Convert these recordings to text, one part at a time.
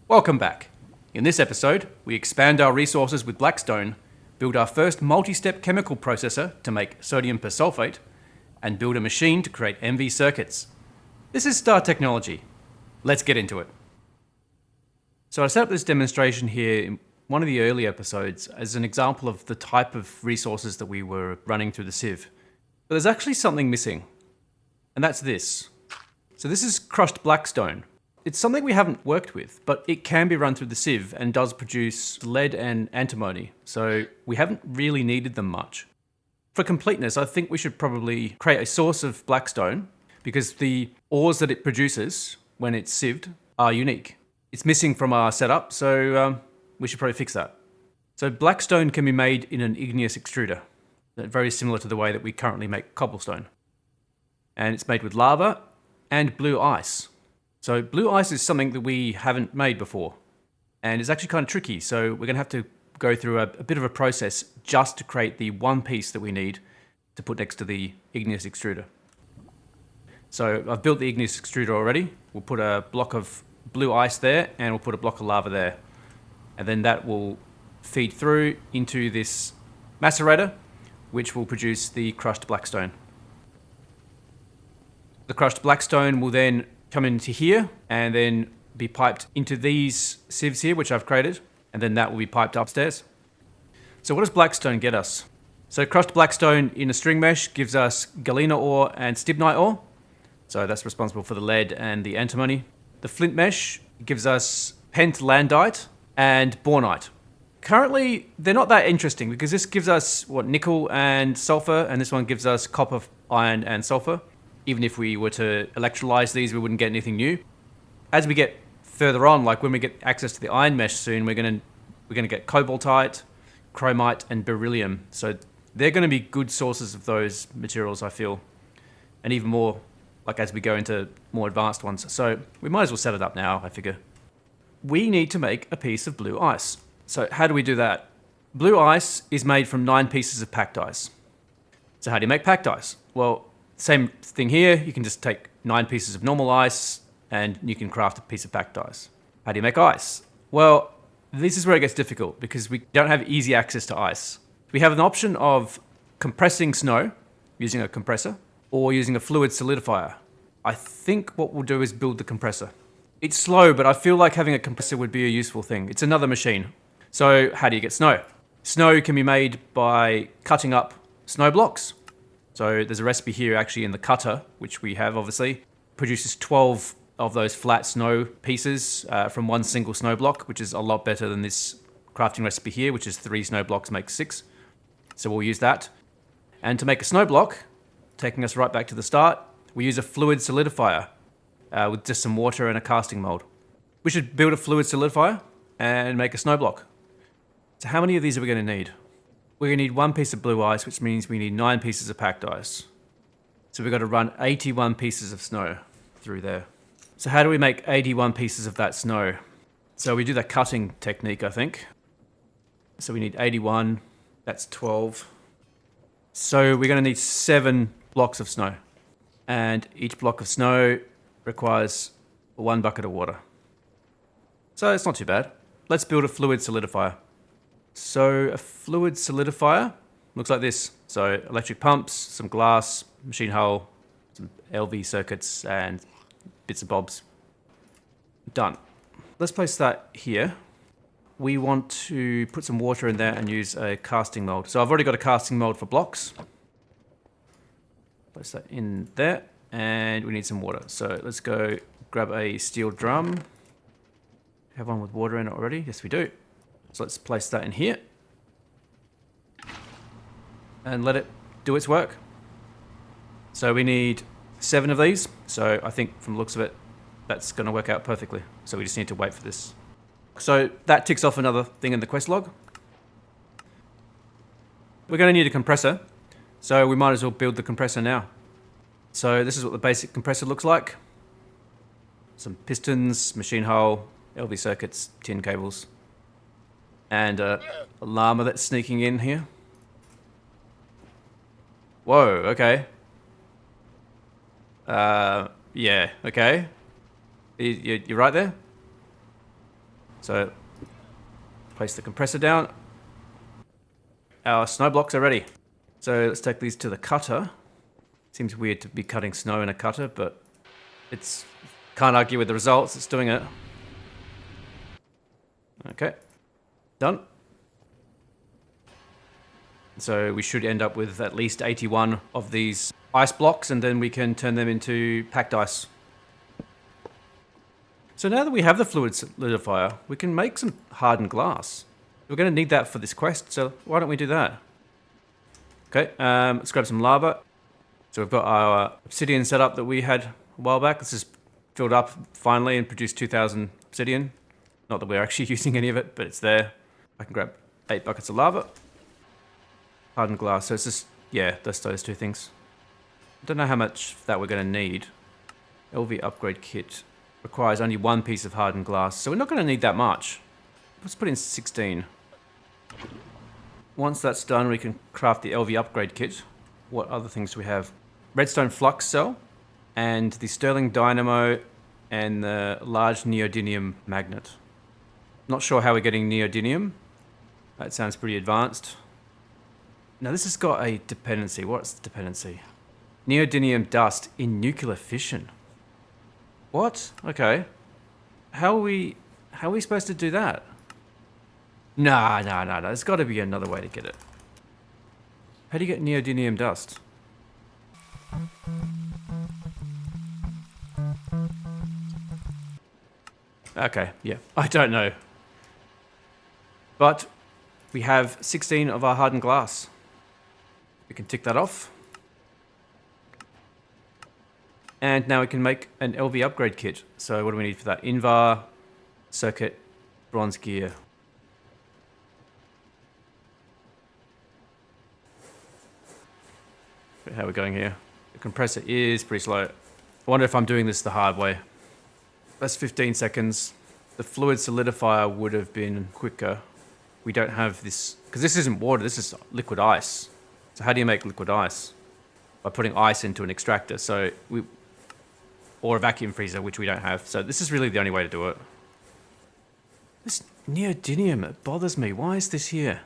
Welcome back. In this episode, we expand our resources with Blackstone, build our first multi-step chemical processor to make sodium persulfate, and build a machine to create MV circuits. This is Star Technology. Let's get into it. So I set up this demonstration here in one of the early episodes as an example of the type of resources that we were running through the sieve. But there's actually something missing, and that's this. So this is crushed Blackstone. It's something we haven't worked with, but it can be run through the sieve and does produce lead and antimony, so we haven't really needed them much. For completeness, I think we should probably create a source of Blackstone because the ores that it produces when it's sieved are unique. It's missing from our setup, so we should probably fix that. So Blackstone can be made in an igneous extruder, very similar to the way that we currently make cobblestone. And it's made with lava and blue ice. So blue ice is something that we haven't made before, and it's actually kind of tricky, so we're going to have to go through a bit of a process just to create the one piece that we need to put next to the igneous extruder. So I've built the igneous extruder already. We'll put a block of blue ice there, and we'll put a block of lava there. And then that will feed through into this macerator, which will produce the crushed Blackstone. The crushed Blackstone will then come into here and then be piped into these sieves here, which I've created, and then that will be piped upstairs. So what does Blackstone get us? So crushed Blackstone in a string mesh gives us galena ore and stibnite ore. So that's responsible for the lead and the antimony. The flint mesh gives us pentlandite and bornite. Currently, they're not that interesting because this gives us nickel and sulfur, and this one gives us copper, iron, and sulfur. Even if we were to electrolyze these, we wouldn't get anything new. As we get further on, like when we get access to the iron mesh soon, we're gonna get cobaltite, chromite, and beryllium. So they're going to be good sources of those materials, I feel, and even more like as we go into more advanced ones. So we might as well set it up now, I figure. We need to make a piece of blue ice. So how do we do that? Blue ice is made from 9 pieces of packed ice. So how do you make packed ice? Well, same thing here. You can just take 9 pieces of normal ice and you can craft a piece of packed ice. How do you make ice? Well, this is where it gets difficult because we don't have easy access to ice. We have an option of compressing snow using a compressor or using a fluid solidifier. I think what we'll do is build the compressor. It's slow, but I feel like having a compressor would be a useful thing. It's another machine. So how do you get snow? Snow can be made by cutting up snow blocks. So there's a recipe here actually in the cutter, which we have obviously, produces 12 of those flat snow pieces from one single snow block, which is a lot better than this crafting recipe here, which is 3 snow blocks makes 6. So we'll use that. And to make a snow block, taking us right back to the start, we use a fluid solidifier with just some water and a casting mold. We should build a fluid solidifier and make a snow block. So how many of these are we going to need? We're going to need 1 piece of blue ice, which means we need 9 pieces of packed ice. So we've got to run 81 pieces of snow through there. So how do we make 81 pieces of that snow? So we do that cutting technique, I think. So we need 81, that's 12. So we're going to need 7 blocks of snow. And each block of snow requires 1 bucket of water. So it's not too bad. Let's build a fluid solidifier. So a fluid solidifier looks like this. So electric pumps, some glass, machine hull, some LV circuits, and bits and bobs. Done. Let's place that here. We want to put some water in there and use a casting mold. So I've already got a casting mold for blocks. Place that in there, and we need some water. So let's go grab a steel drum. Have one with water in it already? Yes, we do. So let's place that in here and let it do its work. So we need 7 of these. So I think from the looks of it, that's going to work out perfectly. So we just need to wait for this. So that ticks off another thing in the quest log. We're going to need a compressor. So we might as well build the compressor now. So this is what the basic compressor looks like. Some pistons, machine hull, LV circuits, tin cables. And a llama that's sneaking in here. Whoa, okay. Yeah, okay. You right there? So place the compressor down. Our snow blocks are ready. So let's take these to the cutter. Seems weird to be cutting snow in a cutter, but it's can't argue with the results. It's doing it. Okay, done. So we should end up with at least 81 of these ice blocks, and then we can turn them into packed ice. So now that we have the fluid solidifier, we can make some hardened glass. We're going to need that for this quest, so why don't we do that? Okay, let's grab some lava. So we've got our obsidian setup that we had a while back. This is filled up finally and produced 2,000 obsidian. Not that we're actually using any of it, but it's there. I can grab 8 buckets of lava. Hardened glass, so it's just, yeah, just those two things. I don't know how much that we're going to need. LV upgrade kit requires only 1 piece of hardened glass, so we're not going to need that much. Let's put in 16. Once that's done, we can craft the LV upgrade kit. What other things do we have? Redstone flux cell, and the Sterling dynamo, and the large neodymium magnet. Not sure how we're getting neodymium. That sounds pretty advanced. Now this has got a dependency. What's the dependency? Neodymium dust in nuclear fission. What? Okay. How are we supposed to do that? Nah. There's got to be another way to get it. How do you get neodymium dust? Okay, yeah, I don't know. But we have 16 of our hardened glass. We can tick that off. And now we can make an LV upgrade kit. So what do we need for that? Invar, circuit, bronze gear. How are we going here? The compressor is pretty slow. I wonder if I'm doing this the hard way. That's 15 seconds. The fluid solidifier would have been quicker. We don't have this, because this isn't water, this is liquid ice. So how do you make liquid ice? By putting ice into an extractor, or a vacuum freezer, which we don't have. So this is really the only way to do it. This neodymium, it bothers me. Why is this here?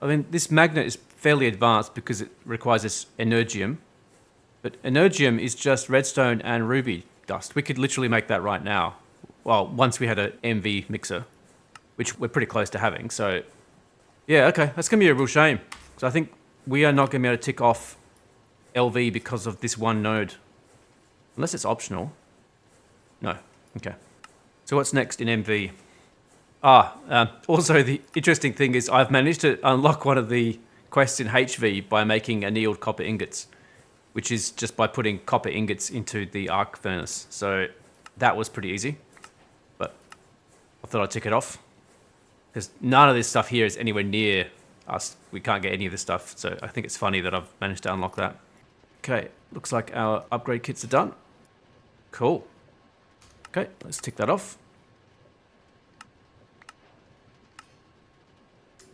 I mean, this magnet is fairly advanced because it requires this energium. But energium is just redstone and ruby dust. We could literally make that right now. Well, once we had an MV mixer, which we're pretty close to having. So, yeah, okay, that's going to be a real shame. So I think we are not going to be able to tick off LV because of this one node. Unless it's optional. No, okay. So what's next in MV? Also the interesting thing is I've managed to unlock one of the quests in HV by making annealed copper ingots, which is just by putting copper ingots into the arc furnace. So that was pretty easy, but I thought I'd tick it off because none of this stuff here is anywhere near us. We can't get any of this stuff, so I think it's funny that I've managed to unlock that. Okay, looks like our upgrade kits are done. Cool. Okay, let's tick that off.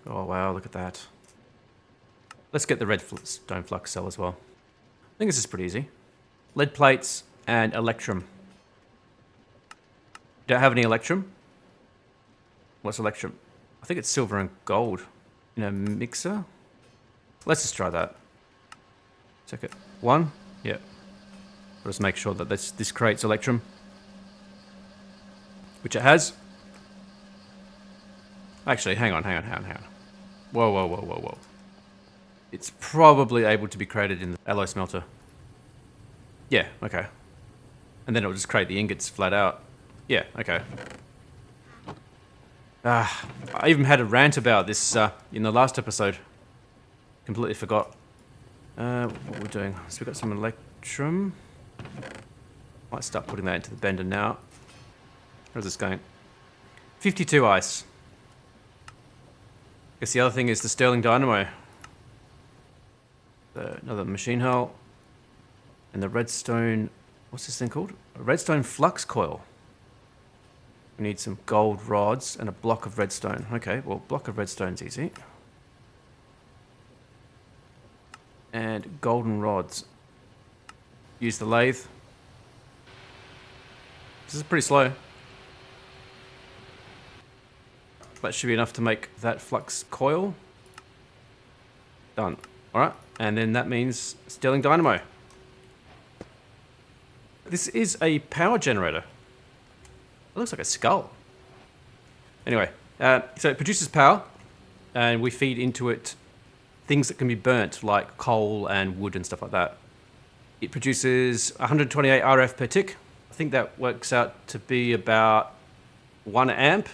Oh wow, look at that. Let's get the redstone flux cell as well. I think this is pretty easy. Lead plates and electrum. Don't have any electrum? What's electrum? I think it's silver and gold in a mixer. Let's just try that. Check it. 1? Yeah. Let's make sure that this creates electrum. Which it has. Actually, hang on. Whoa. It's probably able to be created in the alloy smelter. Yeah, okay. And then it'll just create the ingots flat out. Yeah, okay. I even had a rant about this in the last episode. Completely forgot what we're doing. So we've got some electrum. Might start putting that into the bender now. How's this going? 52 ice. Guess the other thing is the Sterling dynamo. Another machine hull. And the redstone... What's this thing called? A redstone flux coil. We need some gold rods and a block of redstone. Okay, well, block of redstone's easy. And golden rods. Use the lathe. This is pretty slow. That should be enough to make that flux coil. Done. All right, and then that means Sterling dynamo. This is a power generator. It looks like a skull. Anyway, so it produces power, and we feed into it things that can be burnt, like coal and wood and stuff like that. It produces 128 RF per tick. I think that works out to be about 1 amp.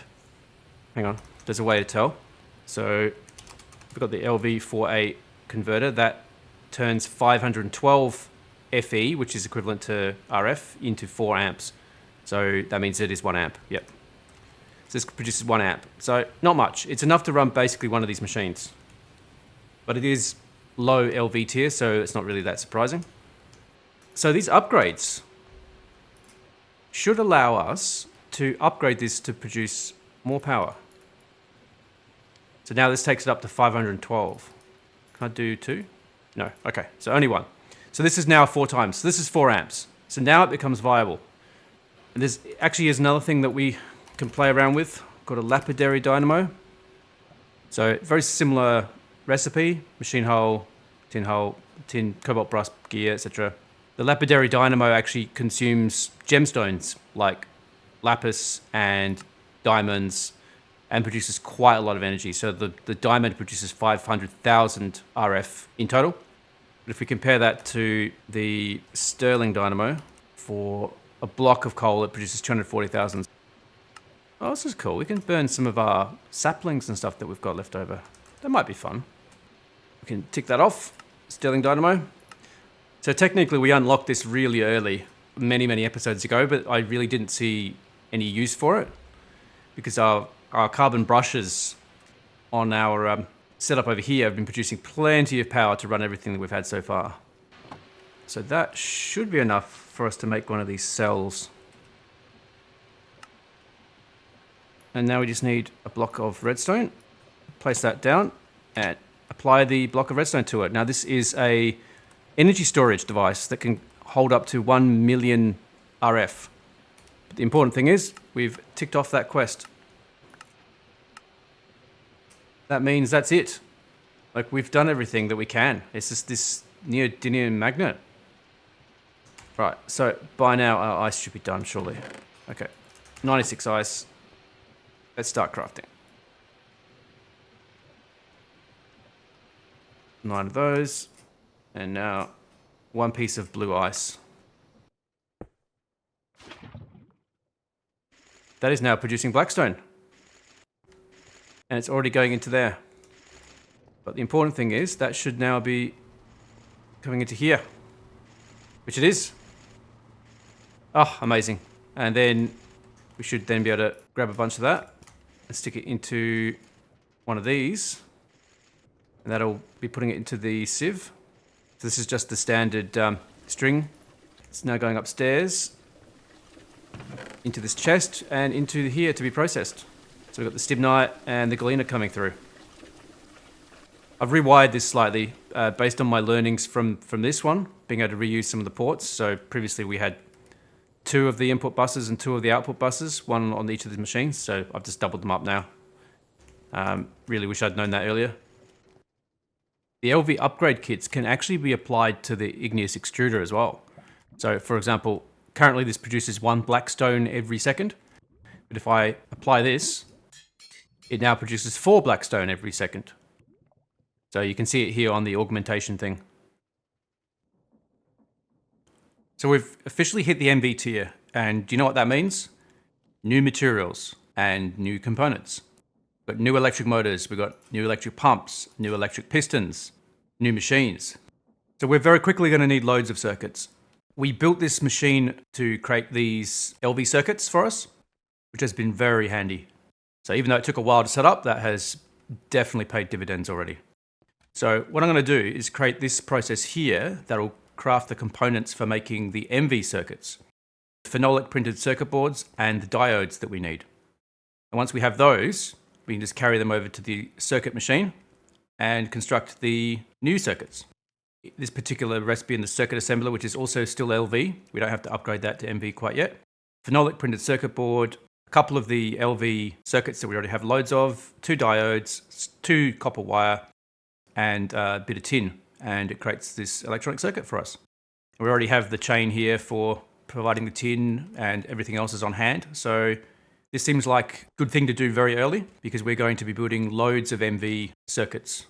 Hang on, there's a way to tell. So we've got the LV4A converter that turns 512 FE, which is equivalent to RF, into 4 amps. So that means it is 1 amp. Yep. So this produces 1 amp. So not much. It's enough to run basically one of these machines. But it is low LV tier, so it's not really that surprising. So these upgrades should allow us to upgrade this to produce more power. So now this takes it up to 512. Can I do 2? No. Okay. So only 1. So this is now 4 times. So this is 4 amps. So now it becomes viable. And there's actually is another thing that we can play around with called a lapidary dynamo. So very similar recipe: machine hull, tin, cobalt brass gear, etc. The lapidary dynamo actually consumes gemstones like lapis and diamonds and produces quite a lot of energy. So the diamond produces 500,000 RF in total. But if we compare that to the Sterling dynamo, for a block of coal, it produces 240,000. Oh, this is cool. We can burn some of our saplings and stuff that we've got left over. That might be fun. We can tick that off. Sterling dynamo. So technically we unlocked this really early, many episodes ago, but I really didn't see any use for it because our carbon brushes on our setup over here have been producing plenty of power to run everything that we've had so far. So that should be enough for us to make one of these cells. And now we just need a block of redstone. Place that down and apply the block of redstone to it. Now this is a energy storage device that can hold up to 1 million RF. But the important thing is we've ticked off that quest. That means that's it. Like, we've done everything that we can. It's just this neodymium magnet. Right, so by now our ice should be done, surely. Okay, 96 ice. Let's start crafting. 9 of those. And now 1 piece of blue ice. That is now producing Blackstone. And it's already going into there. But the important thing is that should now be coming into here. Which it is. Oh, amazing. And then we should then be able to grab a bunch of that and stick it into one of these. And that'll be putting it into the sieve. So this is just the standard string. It's now going upstairs into this chest and into here to be processed. So we've got the stibnite and the galena coming through. I've rewired this slightly based on my learnings from this one, being able to reuse some of the ports. So previously we had 2 of the input buses and 2 of the output buses, 1 on each of the machines. So I've just doubled them up now. Really wish I'd known that earlier. The LV upgrade kits can actually be applied to the igneous extruder as well. So for example, currently this produces 1 Blackstone every second. But if I apply this, it now produces 4 Blackstone every second. So you can see it here on the augmentation thing. So we've officially hit the MV tier, and do you know what that means? New materials and new components. We've got new electric motors, we've got new electric pumps, new electric pistons, new machines. So we're very quickly going to need loads of circuits. We built this machine to create these LV circuits for us, which has been very handy. So even though it took a while to set up, that has definitely paid dividends already. So what I'm going to do is create this process here that'll craft the components for making the MV circuits, Phenolic printed circuit boards, and the diodes that we need. And once we have those, we can just carry them over to the circuit machine and construct the new circuits. This particular recipe in the circuit assembler, which is also still LV, we don't have to upgrade that to MV quite yet. Phenolic printed circuit board a couple of the LV circuits that we already have loads of, 2 diodes, 2 copper wire, and a bit of tin. And it creates this electronic circuit for us. We already have the chain here for providing the tin, and everything else is on hand. So this seems like a good thing to do very early, because we're going to be building loads of MV circuits.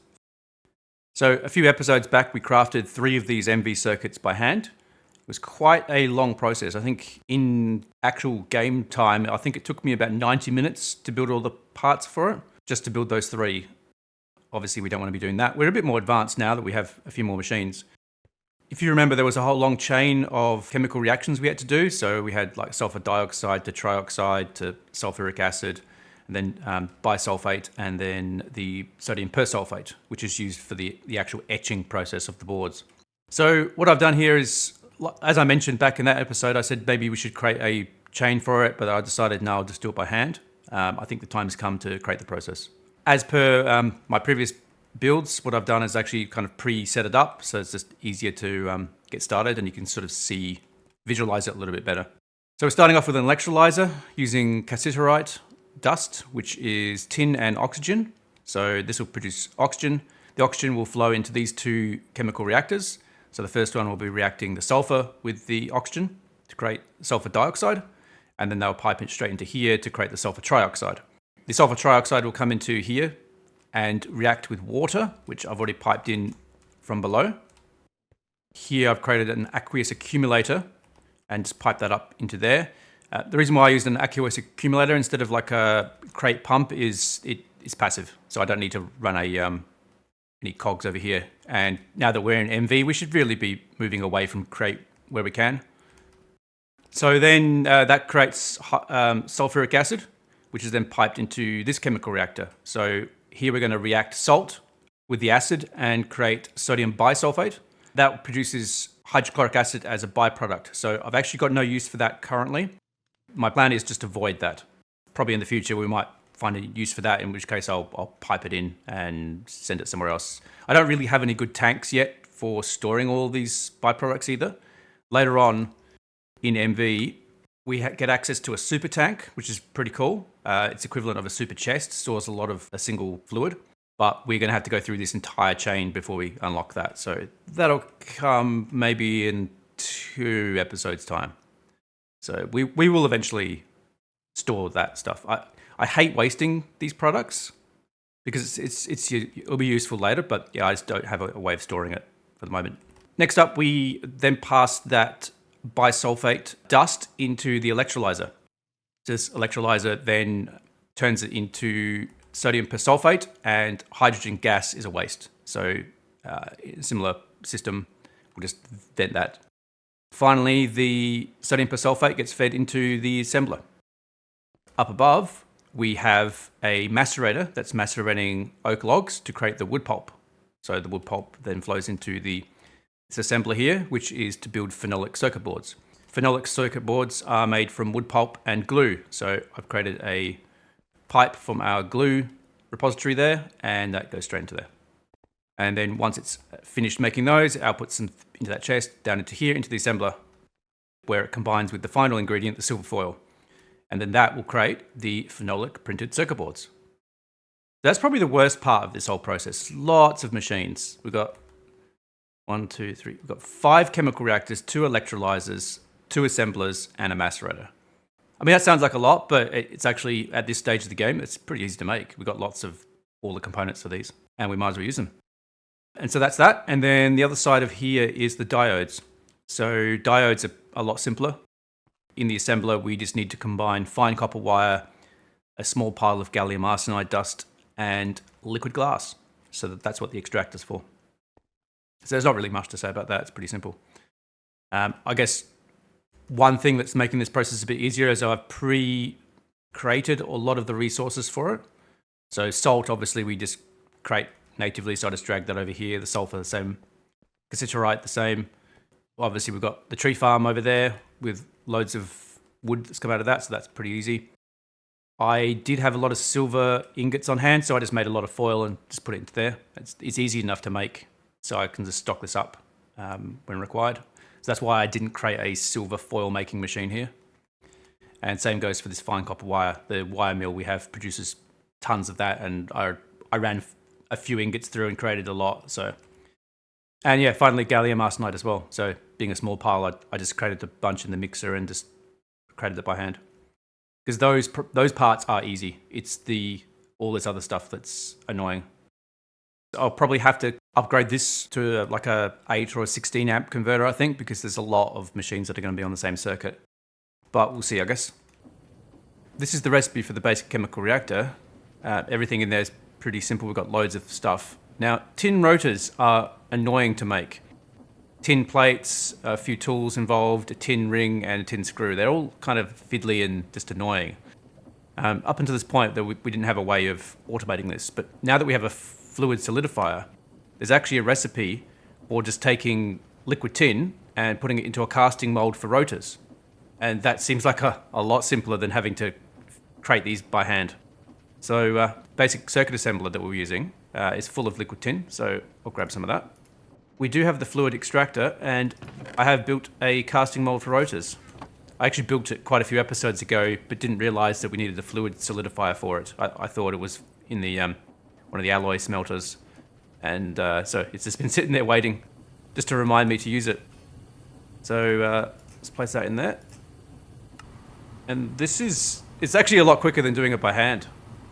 So a few episodes back, we crafted 3 of these MV circuits by hand. It was quite a long process. I think in actual game time, I think it took me about 90 minutes to build all the parts for it, just to build those 3. Obviously, we don't want to be doing that. We're a bit more advanced now that we have a few more machines. If you remember, there was a whole long chain of chemical reactions we had to do. So we had like sulfur dioxide to trioxide to sulfuric acid, and then bisulfate, and then the sodium persulfate, which is used for the actual etching process of the boards. So what I've done here is, as I mentioned back in that episode, I said maybe we should create a chain for it, but I decided no, I'll just do it by hand. I think the time has come to create the process. As per my previous builds, what I've done is actually kind of pre-set it up, so it's just easier to get started, and you can sort of visualize it a little bit better. So we're starting off with an electrolyzer using cassiterite dust, which is tin and oxygen. So this will produce oxygen. The oxygen will flow into these 2 chemical reactors. So the first one will be reacting the sulfur with the oxygen to create sulfur dioxide, and then they'll pipe it straight into here to create the sulfur trioxide. The sulfur trioxide will come into here and react with water, which I've already piped in from below. Here I've created an aqueous accumulator and just piped that up into there. The reason why I used an aqueous accumulator instead of like a crate pump is it's passive, so I don't need to run any cogs over here. And now that we're in MV, we should really be moving away from crate where we can. So then that creates sulfuric acid, which is then piped into this chemical reactor. So here we're going to react salt with the acid and create sodium bisulfate. That produces hydrochloric acid as a byproduct. So I've actually got no use for that currently. My plan is just to avoid that. Probably in the future we might find a use for that, in which case I'll pipe it in and send it somewhere else. I don't really have any good tanks yet for storing all these byproducts either. Later on in MV, we get access to a super tank, which is pretty cool. It's equivalent of a super chest, stores a lot of a single fluid, but we're going to have to go through this entire chain before we unlock that. So that'll come maybe in 2 episodes time. So we will eventually store that stuff. I hate wasting these products because it'll be useful later, but yeah, I just don't have a way of storing it for the moment. Next up, we then pass that bisulfate dust into the electrolyzer. This electrolyzer then turns it into sodium persulfate, and hydrogen gas is a waste. So similar system, we'll just vent that. Finally, the sodium persulfate gets fed into the assembler. Up above, we have a macerator that's macerating oak logs to create the wood pulp. So the wood pulp then flows into this assembler here, which is to build phenolic circuit boards. Phenolic circuit boards are made from wood pulp and glue. So I've created a pipe from our glue repository there, and that goes straight into there. And then once it's finished making those, it outputs them into that chest, down into here, into the assembler, where it combines with the final ingredient, the silver foil. And then that will create the phenolic printed circuit boards. That's probably the worst part of this whole process. Lots of machines. We've got 5 chemical reactors, 2 electrolyzers, 2 assemblers, and a macerator. I mean, that sounds like a lot, but it's actually, at this stage of the game, it's pretty easy to make. We've got lots of all the components for these, and we might as well use them. And so that's that. And then the other side of here is the diodes. So diodes are a lot simpler. In the assembler, we just need to combine fine copper wire, a small pile of gallium arsenide dust, and liquid glass. So that's what the extractor's for. So there's not really much to say about that. It's pretty simple. I guess one thing that's making this process a bit easier is I've pre-created a lot of the resources for it. So salt, obviously, we just create natively, so I just drag that over here. The sulfur, the same. Cassiterite, the same. Obviously, we've got the tree farm over there with loads of wood that's come out of that, so that's pretty easy. I did have a lot of silver ingots on hand, so I just made a lot of foil and just put it into there. It's easy enough to make, so I can just stock this up when required. So that's why I didn't create a silver foil making machine here. And same goes for this fine copper wire. The wire mill we have produces tons of that, and I ran a few ingots through and created a lot. So, and yeah, finally gallium arsenide as well. So being a small pile, I just created a bunch in the mixer and just created it by hand. Because those parts are easy. It's all this other stuff that's annoying. I'll probably have to upgrade this to like a 8 or a 16 amp converter, I think, because there's a lot of machines that are going to be on the same circuit. But we'll see, I guess. This is the recipe for the basic chemical reactor. Everything in there is pretty simple. We've got loads of stuff. Now, tin rotors are annoying to make. Tin plates, a few tools involved, a tin ring, and a tin screw. They're all kind of fiddly and just annoying. Up until this point, we didn't have a way of automating this. But now that we have a fluid solidifier, there's actually a recipe for just taking liquid tin and putting it into a casting mold for rotors. And that seems like a lot simpler than having to create these by hand. So basic circuit assembler that we're using is full of liquid tin, so I'll grab some of that. We do have the fluid extractor, and I have built a casting mold for rotors. I actually built it quite a few episodes ago, but didn't realize that we needed a fluid solidifier for it. I thought it was in the one of the alloy smelters, and so it's just been sitting there waiting just to remind me to use it. So let's place that in there. And it's actually a lot quicker than doing it by hand.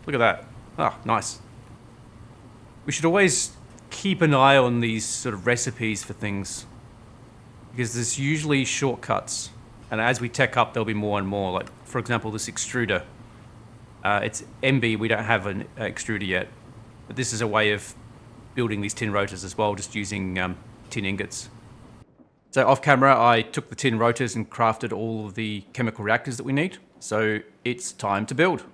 Look at that. Ah, nice. We should always keep an eye on these sort of recipes for things, because there's usually shortcuts. And as we tech up, there'll be more and more. Like, for example, this extruder. It's MB, we don't have an extruder yet. But this is a way of building these tin rotors as well, just using tin ingots. So off camera, I took the tin rotors and crafted all of the chemical reactors that we need. So it's time to build.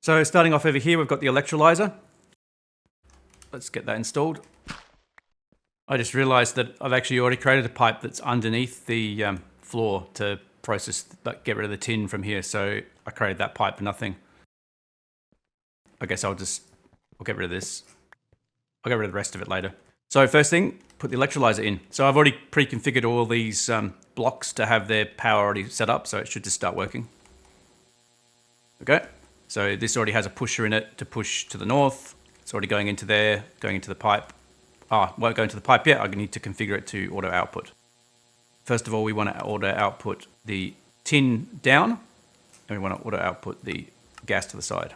So starting off over here, we've got the electrolyzer. Let's get that installed. I just realized that I've actually already created a pipe that's underneath the floor to process, get rid of the tin from here. So I created that pipe for nothing. I guess I'll get rid of this. I'll get rid of the rest of it later. So first thing, put the electrolyzer in. So I've already pre-configured all these blocks to have their power already set up, so it should just start working. Okay, so this already has a pusher in it to push to the north. It's already going into there, going into the pipe. Won't go into the pipe yet. I need to configure it to auto output. First of all, we want to auto output the tin down, and we want to auto output the gas to the side.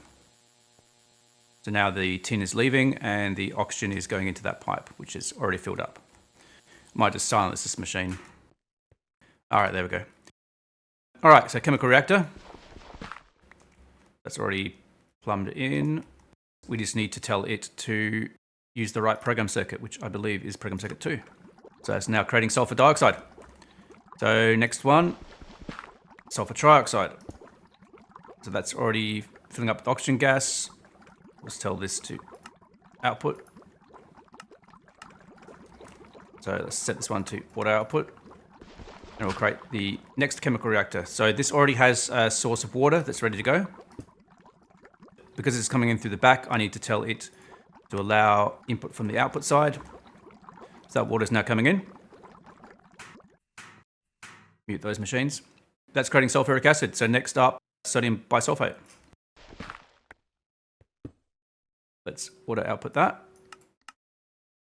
So now the tin is leaving and the oxygen is going into that pipe, which is already filled up. Might just silence this machine. All right, there we go. All right, so chemical reactor. That's already plumbed in. We just need to tell it to use the right program circuit, which I believe is program circuit 2. So it's now creating sulfur dioxide. So next one, sulfur trioxide. So that's already filling up with oxygen gas. Let's tell this to output. So let's set this one to auto output. And we'll create the next chemical reactor. So this already has a source of water that's ready to go. Because it's coming in through the back, I need to tell it to allow input from the output side. So that water is now coming in. Mute those machines. That's creating sulfuric acid. So next up, sodium bisulfate. Let's auto output that.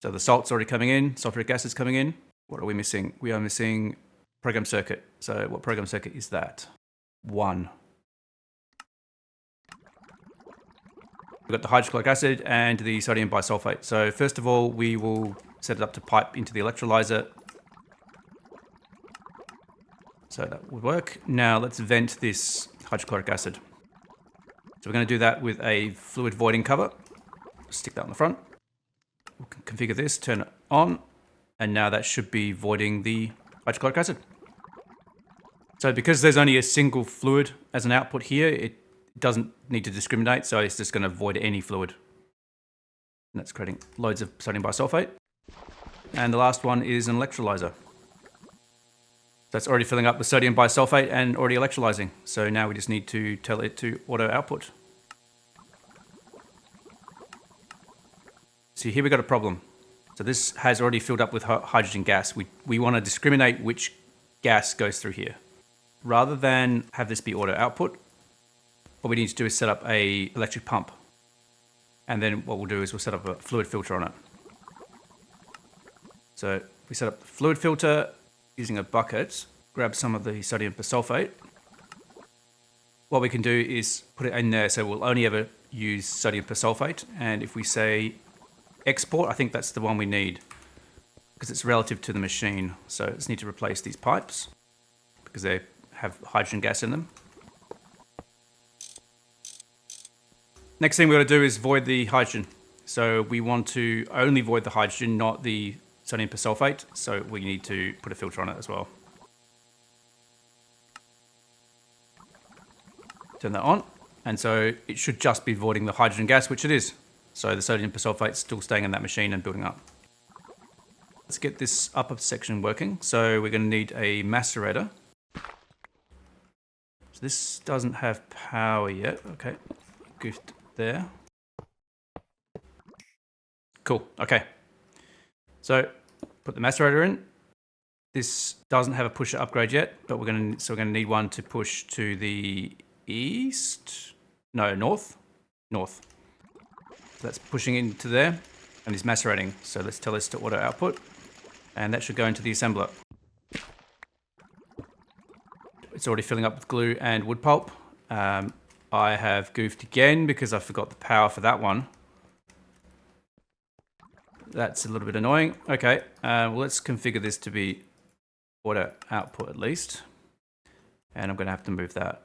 So the salt's already coming in, sulfuric acid's coming in. What are we missing? We are missing program circuit. So what program circuit is that? 1. We've got the hydrochloric acid and the sodium bisulfate. So first of all, we will set it up to pipe into the electrolyzer. So that would work. Now let's vent this hydrochloric acid. So we're going to do that with a fluid voiding cover. Stick that on the front. We'll configure this, turn it on, and now that should be voiding the hydrochloric acid. So because there's only a single fluid as an output here, it doesn't need to discriminate, so it's just going to void any fluid. And that's creating loads of sodium bisulfate. And the last one is an electrolyzer. That's already filling up with sodium bisulfate and already electrolyzing. So now we just need to tell it to auto output. See, here we got a problem. So this has already filled up with hydrogen gas. We want to discriminate which gas goes through here. rather than have this be auto output, what we need to do is set up a electric pump. And then what we'll do is we'll set up a fluid filter on it. So we set up the fluid filter using a bucket, grab some of the sodium persulfate. What we can do is put it in there, so we'll only ever use sodium persulfate. And if we say export, I think that's the one we need because it's relative to the machine. So just need to replace these pipes because they have hydrogen gas in them. Next thing we're going to do is void the hydrogen. So we want to only void the hydrogen, not the sodium persulfate. So we need to put a filter on it as well. Turn that on. And so it should just be voiding the hydrogen gas, which it is. So the sodium persulfate is still staying in that machine and building up. Let's get this upper section working. So we're going to need a macerator. So this doesn't have power yet. Okay, goofed there. Cool, okay. So put the macerator in. This doesn't have a pusher upgrade yet, but we're going to need one to push to the east. No, north. North. So that's pushing into there and is macerating. So let's tell this to auto output, and that should go into the assembler. It's already filling up with glue and wood pulp. I have goofed again because I forgot the power for that one. That's a little bit annoying. Okay, well, let's configure this to be auto output at least. And I'm going to have to move that.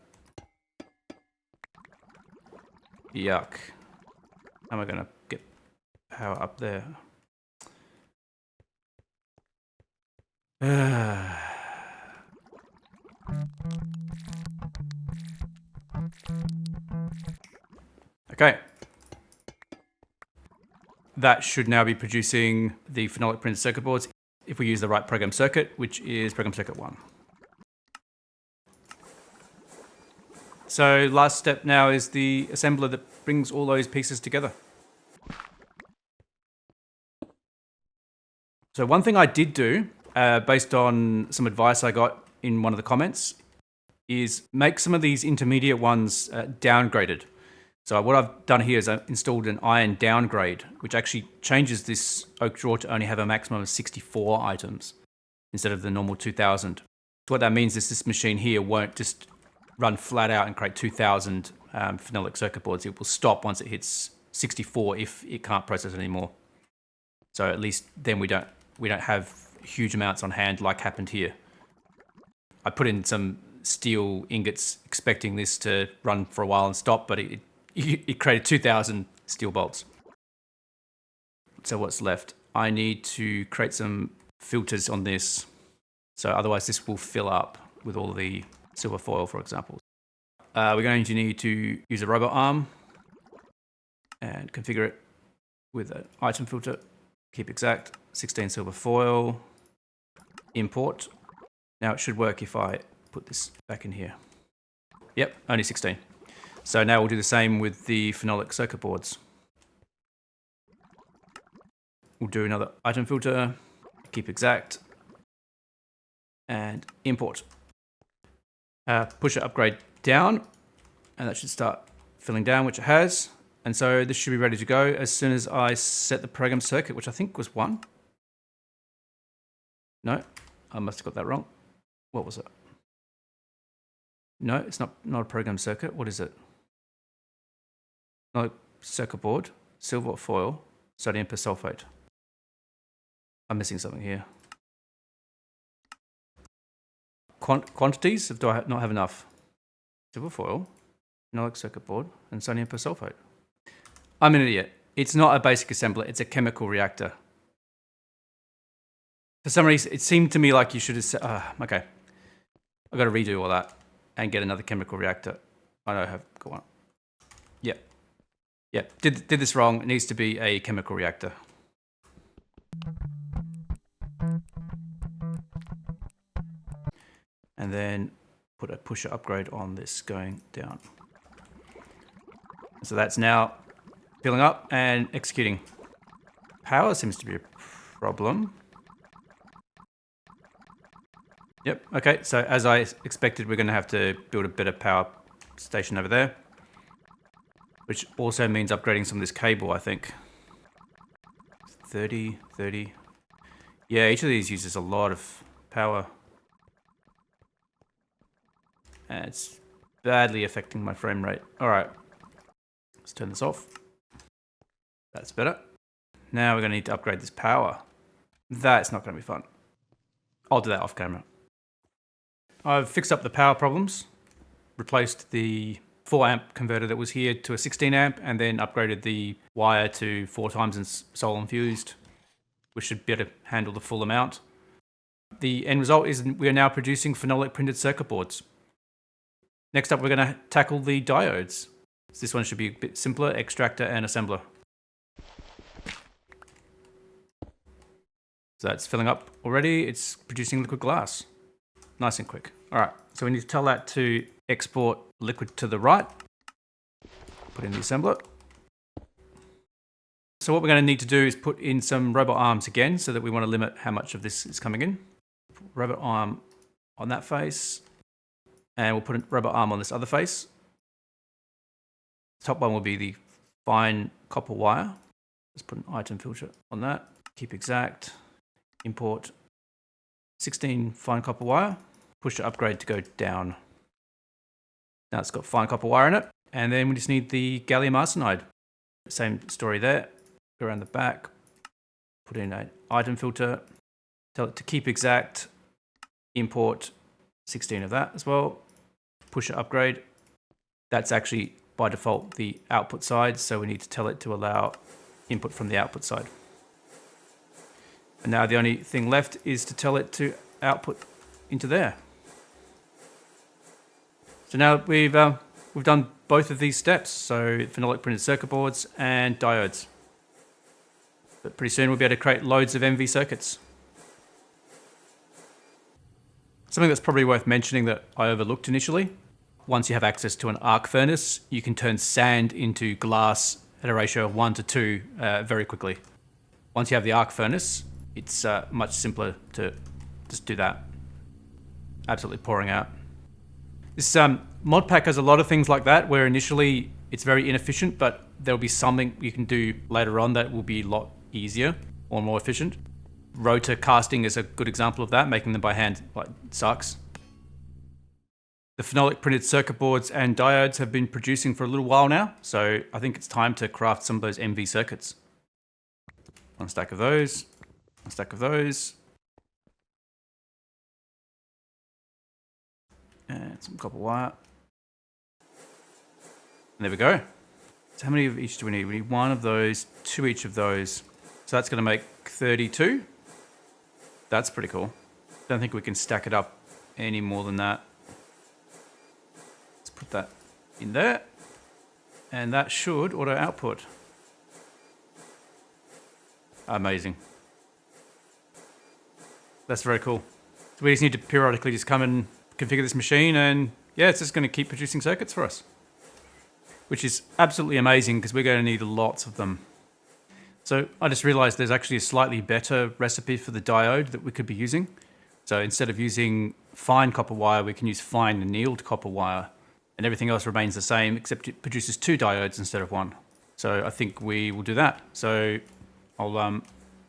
Yuck. How am I going to get power up there? Okay. That should now be producing the phenolic printed circuit boards if we use the right program circuit, which is program circuit 1. So last step now is the assembler that brings all those pieces together. So one thing I did do, based on some advice I got in one of the comments, is make some of these intermediate ones downgraded. So what I've done here is I've installed an iron downgrade, which actually changes this oak drawer to only have a maximum of 64 items instead of the normal 2000. So what that means is this machine here won't just run flat out and create 2000 phenolic circuit boards. It will stop once it hits 64 if it can't process anymore. So at least then we don't have huge amounts on hand like happened here. I put in some steel ingots expecting this to run for a while and stop, but it created 2000 steel bolts. So what's left? I need to create some filters on this. So otherwise this will fill up with all the silver foil, for example. We're going to need to use a robot arm and configure it with an item filter. Keep exact, 16 silver foil, import. Now it should work if I put this back in here. Yep, only 16. So now we'll do the same with the phenolic circuit boards. We'll do another item filter, keep exact, and import. Push it upgrade down, and that should start filling down, which it has. And so this should be ready to go as soon as I set the program circuit, which I think was 1. No, I must have got that wrong. What was it? No, it's not a program circuit. What is it? No, circuit board, silver foil, sodium persulfate. I'm missing something here. Quantities? Do I not have enough? Silver foil, phenolic circuit board, and sodium persulfate. I'm an idiot. It's not a basic assembler, it's a chemical reactor. For some reason, it seemed to me like you should have said, okay. I've got to redo all that and get another chemical reactor. I know I have got one. Yep. Yep, did this wrong. It needs to be a chemical reactor. And then put a pusher upgrade on this going down. So that's now filling up and executing. Power seems to be a problem. Yep, okay, so as I expected, we're going to have to build a better power station over there, which also means upgrading some of this cable, I think. 30, 30. Yeah, each of these uses a lot of power. And it's badly affecting my frame rate. All right, let's turn this off. That's better. Now we're going to need to upgrade this power. That's not going to be fun. I'll do that off camera. I've fixed up the power problems, replaced the 4 amp converter that was here to a 16 amp, and then upgraded the wire to 4 times in solar infused, which should be able to handle the full amount. The end result is we are now producing phenolic printed circuit boards. Next up, we're going to tackle the diodes. This one should be a bit simpler, extractor and assembler. So that's filling up already. It's producing liquid glass. Nice and quick. All right, so we need to tell that to export liquid to the right. Put in the assembler. So what we're going to need to do is put in some robot arms again, so that we want to limit how much of this is coming in. Robot arm on that face. And we'll put a robot arm on this other face. The top one will be the fine copper wire. Let's put an item filter on that. Keep exact. Import 16 fine copper wire. Push to upgrade to go down. Now it's got fine copper wire in it. And then we just need the gallium arsenide. Same story there. Go around the back. Put in an item filter. Tell it to keep exact. Import 16 of that as well. Push to upgrade. That's actually by default the output side, so we need to tell it to allow input from the output side. And now the only thing left is to tell it to output into there. So now we've done both of these steps, so phenolic printed circuit boards and diodes. But pretty soon we'll be able to create loads of MV circuits. Something that's probably worth mentioning that I overlooked initially. Once you have access to an arc furnace, you can turn sand into glass at a ratio of 1 to 2 very quickly. Once you have the arc furnace, it's much simpler to just do that. Absolutely pouring out. This mod pack has a lot of things like that, where initially it's very inefficient, but there'll be something you can do later on that will be a lot easier or more efficient. Rotor casting is a good example of that. Making them by hand sucks. The phenolic printed circuit boards and diodes have been producing for a little while now, so I think it's time to craft some of those MV circuits. One stack of those, one stack of those, and some copper wire. And there we go. So how many of each do we need? We need 1 of those, 2 each of those. So that's going to make 32. That's pretty cool. Don't think we can stack it up any more than that. Let's put that in there. And that should auto output. Amazing. That's very cool. So we just need to periodically just come and configure this machine, and yeah, it's just going to keep producing circuits for us. Which is absolutely amazing, because we're going to need lots of them. So I just realized there's actually a slightly better recipe for the diode that we could be using. So instead of using fine copper wire, we can use fine annealed copper wire, and everything else remains the same, except it produces 2 diodes instead of 1. So I think we will do that. So I'll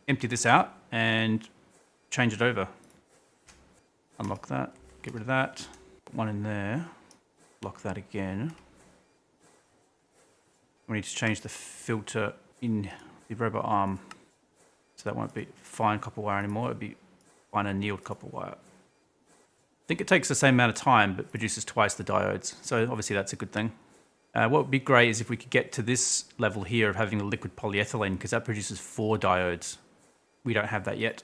empty this out and change it over. Unlock that, get rid of that, put 1 in there, lock that again. We need to change the filter in the robot arm, so that won't be fine copper wire anymore, it'll be fine annealed copper wire. I think it takes the same amount of time, but produces twice the diodes, so obviously that's a good thing. What would be great is if we could get to this level here of having a liquid polyethylene, because that produces 4 diodes. We don't have that yet.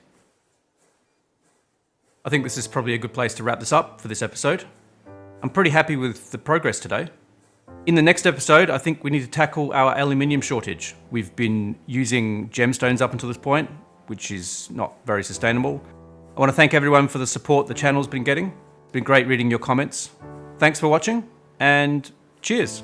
I think this is probably a good place to wrap this up for this episode. I'm pretty happy with the progress today. In the next episode, I think we need to tackle our aluminium shortage. We've been using gemstones up until this point, which is not very sustainable. I want to thank everyone for the support the channel's been getting. It's been great reading your comments. Thanks for watching, and cheers.